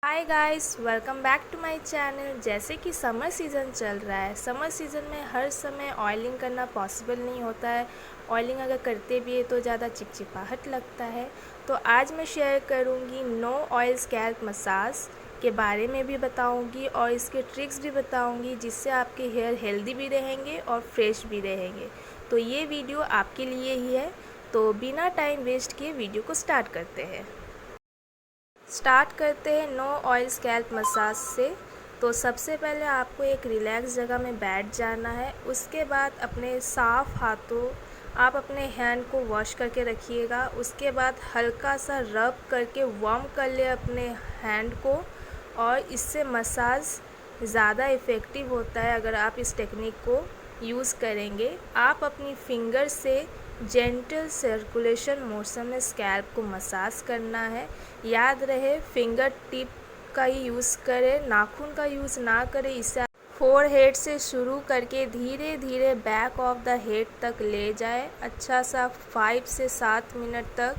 Hi guys, welcome back to my channel. जैसे कि summer season चल रहा है, समर सीज़न में हर समय ऑयलिंग करना पॉसिबल नहीं होता है। ऑयलिंग अगर करते भी है तो ज़्यादा चिपचिपाहट लगता है। तो आज मैं शेयर करूंगी नो ऑयल स्कैल्प मसाज के बारे में भी बताऊंगी और इसके ट्रिक्स भी बताऊंगी, जिससे आपके हेयर हेल्दी भी रहेंगे और फ्रेश भी रहेंगे। तो ये वीडियो आपके लिए ही है। तो बिना टाइम वेस्ट किए वीडियो को स्टार्ट करते हैं। स्टार्ट करते हैं नो ऑयल स्कैल्प मसाज से। तो सबसे पहले आपको एक रिलैक्स जगह में बैठ जाना है। उसके बाद अपने साफ़ हाथों आप अपने हैंड को वॉश करके रखिएगा। उसके बाद हल्का सा रब करके वार्म कर ले अपने हैंड को, और इससे मसाज ज़्यादा इफ़ेक्टिव होता है अगर आप इस टेक्निक को यूज़ करेंगे। आप अपनी फिंगर से जेंटल सर्कुलेशन मोशन में स्कैल्प को मसाज करना है। याद रहे, फिंगर टिप का ही यूज़ करें, नाखून का यूज़ ना करें। इससे फोर हेड से शुरू करके धीरे धीरे बैक ऑफ द हेड तक ले जाए। अच्छा सा 5 से 7 मिनट तक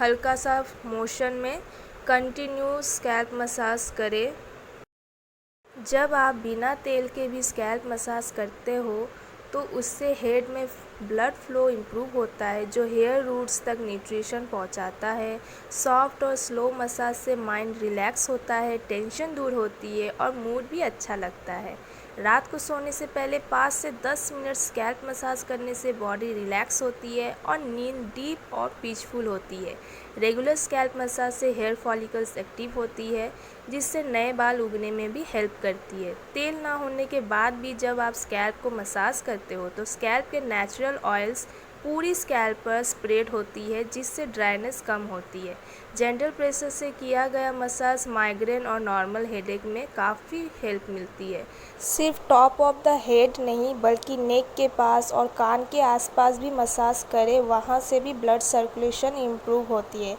हल्का सा मोशन में कंटिन्यू स्कैल्प मसाज करें। जब आप बिना तेल के भी स्कैल्प मसाज करते हो तो उससे हेड में ब्लड फ्लो इम्प्रूव होता है, जो हेयर रूट्स तक न्यूट्रिशन पहुंचाता है। सॉफ्ट और स्लो मसाज से माइंड रिलैक्स होता है, टेंशन दूर होती है और मूड भी अच्छा लगता है। रात को सोने से पहले 5 से 10 मिनट स्कैल्प मसाज करने से बॉडी रिलैक्स होती है और नींद डीप और पीसफुल होती है। रेगुलर स्कैल्प मसाज से हेयर फॉलिकल्स एक्टिव होती है, जिससे नए बाल उगने में भी हेल्प करती है। तेल ना होने के बाद भी जब आप स्कैल्प को मसाज करते हो तो स्कैल्प के नेचुरल ऑयल्स पूरी स्कैल्प पर स्प्रेड होती है, जिससे ड्राइनेस कम होती है। जेंटल प्रेशर से किया गया मसाज माइग्रेन और नॉर्मल हेडेक में काफ़ी हेल्प मिलती है। सिर्फ टॉप ऑफ द हेड नहीं, बल्कि नेक के पास और कान के आसपास भी मसाज करें, वहाँ से भी ब्लड सर्कुलेशन इम्प्रूव होती है।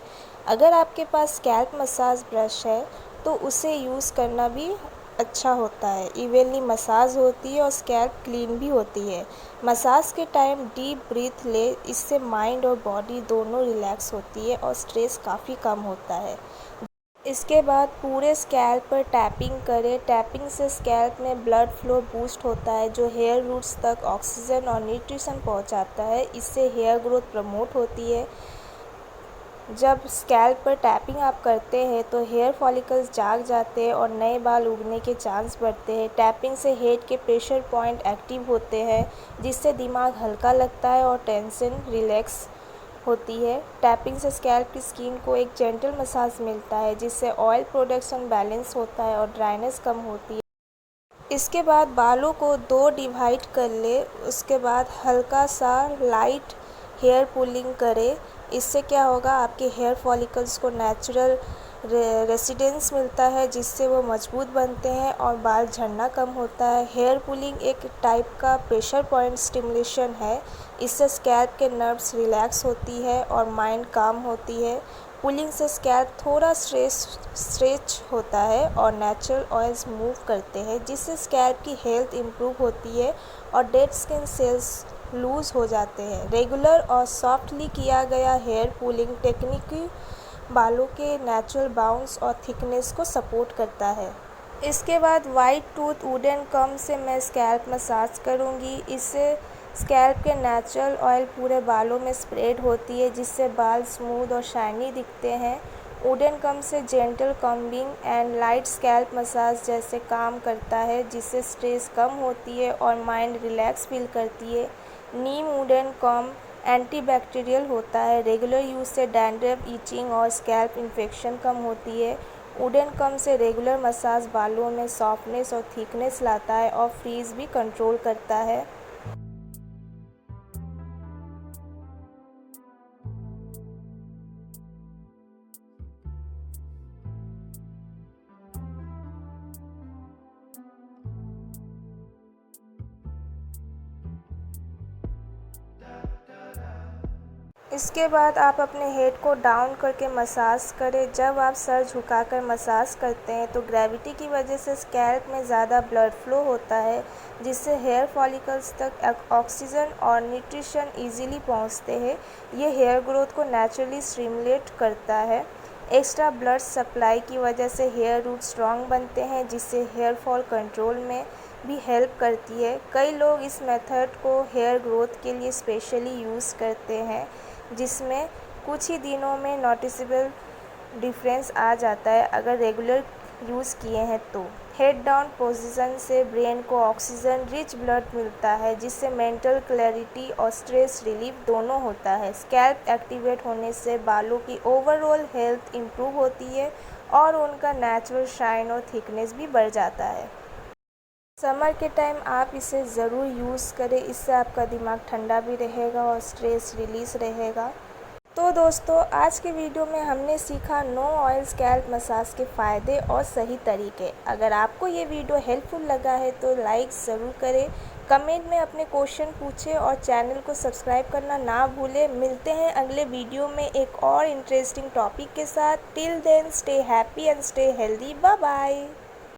अगर आपके पास स्कैल्प मसाज ब्रश है तो उसे यूज़ करना भी अच्छा होता है। इवनली मसाज होती है और स्कैल्प क्लीन भी होती है। मसाज के टाइम डीप ब्रीथ ले, इससे माइंड और बॉडी दोनों रिलैक्स होती है और स्ट्रेस काफ़ी कम होता है। इसके बाद पूरे स्कैल्प पर टैपिंग करें। टैपिंग से स्कैल्प में ब्लड फ्लो बूस्ट होता है, जो हेयर रूट्स तक ऑक्सीजन और न्यूट्रिशन पहुंचाता है। इससे हेयर ग्रोथ प्रमोट होती है। जब स्कैल्प पर टैपिंग आप करते हैं तो हेयर फॉलिकल्स जाग जाते हैं और नए बाल उगने के चांस बढ़ते हैं। टैपिंग से हेड के प्रेशर पॉइंट एक्टिव होते हैं, जिससे दिमाग हल्का लगता है और टेंशन रिलैक्स होती है। टैपिंग से स्कैल्प की स्किन को एक जेंटल मसाज मिलता है, जिससे ऑयल प्रोडक्शन बैलेंस होता है और ड्राइनेस कम होती है। इसके बाद बालों को दो डिवाइड कर ले। उसके बाद हल्का सा लाइट हेयर पुलिंग करें। इससे क्या होगा, आपके हेयर फॉलिकल्स को नेचुरल रेसिडेंस मिलता है, जिससे वो मजबूत बनते हैं और बाल झड़ना कम होता है। हेयर पुलिंग एक टाइप का प्रेशर पॉइंट स्टिमुलेशन है। इससे स्कैल्प के नर्व्स रिलैक्स होती है और माइंड काम होती है। पुलिंग से स्कैल्प थोड़ा स्ट्रेच होता है और नेचुरल ऑयल्स मूव करते हैं, जिससे स्कैल्प की हेल्थ इम्प्रूव होती है और डेड स्किन सेल्स लूज़ हो जाते हैं। रेगुलर और सॉफ्टली किया गया हेयर पुलिंग टेक्निक बालों के नेचुरल बाउंस और थिकनेस को सपोर्ट करता है। इसके बाद वाइट टूथ वुडन कम से मैं स्कैल्प मसाज करूँगी। इससे स्कैल्प के नेचुरल ऑयल पूरे बालों में स्प्रेड होती है, जिससे बाल स्मूथ और शाइनी दिखते हैं। वुडन कम से gentle combing and light scalp massage जैसे काम करता है, जिससे स्ट्रेस कम होती है और माइंड रिलैक्स फील करती है। नीम वुडन कॉम एंटीबैक्टीरियल होता है। रेगुलर यूज़ से डैंड्रफ, ईचिंग और स्कैल्प इन्फेक्शन कम होती है। वुडन कम से रेगुलर मसाज बालों में सॉफ्टनेस और थिकनेस लाता है और फ्रीज भी कंट्रोल करता है। इसके बाद आप अपने हेड को डाउन करके मसाज करें। जब आप सर झुकाकर मसाज करते हैं तो ग्रेविटी की वजह से स्कैल्प में ज़्यादा ब्लड फ्लो होता है, जिससे हेयर फॉलिकल्स तक ऑक्सीजन और न्यूट्रिशन इजीली पहुंचते हैं। ये हेयर ग्रोथ को नेचुरली स्टिमुलेट करता है। एक्स्ट्रा ब्लड सप्लाई की वजह से हेयर रूट स्ट्रॉन्ग बनते हैं, जिससे हेयर फॉल कंट्रोल में भी हेल्प करती है। कई लोग इस मेथड को हेयर ग्रोथ के लिए स्पेशली यूज़ करते हैं, जिसमें कुछ ही दिनों में नोटिसेबल डिफरेंस आ जाता है अगर रेगुलर यूज़ किए हैं तो। हेड डाउन पोजीशन से ब्रेन को ऑक्सीजन रिच ब्लड मिलता है, जिससे मेंटल क्लैरिटी और स्ट्रेस रिलीफ दोनों होता है। स्कैल्प एक्टिवेट होने से बालों की ओवरऑल हेल्थ इम्प्रूव होती है और उनका नेचुरल शाइन और थिकनेस भी बढ़ जाता है। समर के टाइम आप इसे ज़रूर यूज़ करें, इससे आपका दिमाग ठंडा भी रहेगा और स्ट्रेस रिलीज़ रहेगा। तो दोस्तों, आज के वीडियो में हमने सीखा नो ऑयल स्कैल्प मसाज के फ़ायदे और सही तरीके। अगर आपको ये वीडियो हेल्पफुल लगा है तो लाइक ज़रूर करें, कमेंट में अपने क्वेश्चन पूछें और चैनल को सब्सक्राइब करना ना भूलें। मिलते हैं अगले वीडियो में एक और इंटरेस्टिंग टॉपिक के साथ। Till then stay happy and stay healthy. Bye bye.